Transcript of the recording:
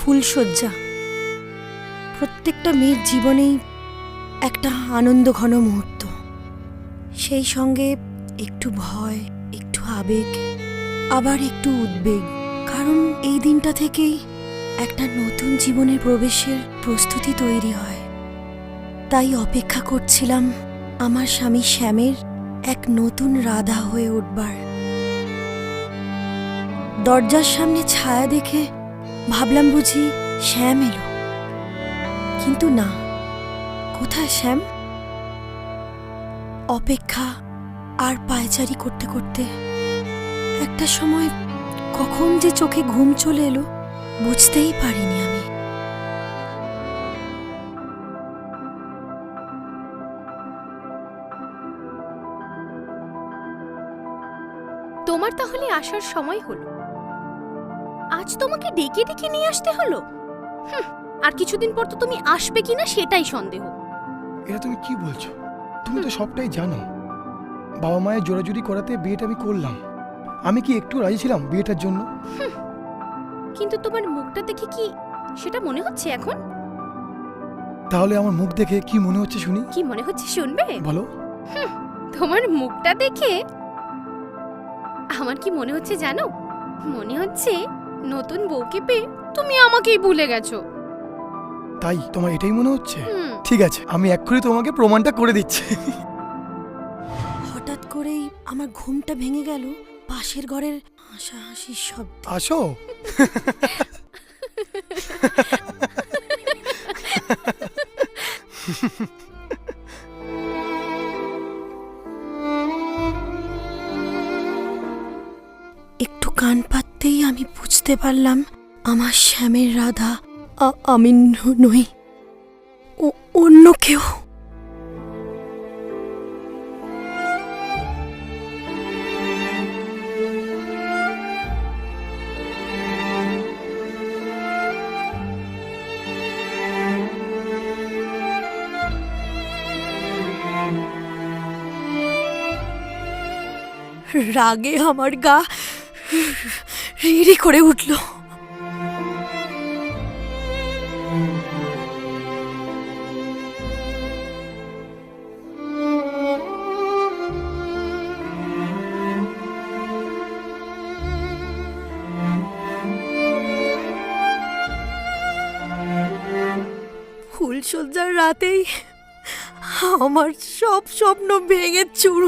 ফুলশয্যা প্রত্যেকটা মেয়ের জীবনেই একটা আনন্দ ঘন মুহূর্ত, সেই সঙ্গে একটু ভয়, একটু আবেগ, আবার একটু উদ্বেগ। কারণ এই দিনটা থেকেই একটা নতুন জীবনের প্রবেশের প্রস্তুতি তৈরি হয়। তাই অপেক্ষা করছিলাম আমার স্বামী শ্যামের এক নতুন রাধা হয়ে উঠবার। দরজার সামনে ছায়া দেখে ভাবলাম বুঝি শ্যাম এলো, কিন্তু না। কোথায় শ্যাম? অপেক্ষা আর পায়চারি করতে করতে একটা সময় কখন যে চোখে ঘুম চলে এলো বুঝতেই পারিনি আমি। তোমার তাহলে আসার সময় হলো। আজ তোমাকে ডেকে ডেকে নিয়ে আসতে হলো। আর কিছুদিন পর তো তুমি আসবে কিনা সেটাই সন্দেহ। এটা তুমি কি বলছো? তুমি তো সবটাই জানো। বাবা মায়ের জোরাজুরি করাতে বিয়েটা আমি করলাম। আমি কি একটু রাজি ছিলাম বিয়েটার জন্য? কিন্তু তোমার মুখটা দেখে কি সেটা মনে হচ্ছে এখন? তাহলে আমার মুখ দেখে কি মনে হচ্ছে শুনি? কি মনে হচ্ছে শুনবে? বলো। তোমার মুখটা দেখে আমার কি মনে হচ্ছে জানো? মনে হচ্ছে নতুন বউকে পেয়ে তুমি আমাকেই ভুলে গেছো। তাই তোমার এটাই মনে হচ্ছে? ঠিক আছে, আমি এক্ষুনি তোমাকে প্রমাণটা করে দিচ্ছি। হঠাৎ করেই আমার ঘুমটা ভেঙে গেল পাশের ঘরের হাসাহাসির শব্দ। আসো। একটু কান পাততেই আমি বুঝতে পারলাম আমার শ্যামের রাধা আমি নই, অন্য কেউ। রাগে আমার গা রিরি করে উঠল। ফুলশয্যার রাতেই আমার সব স্বপ্ন ভেঙে চুর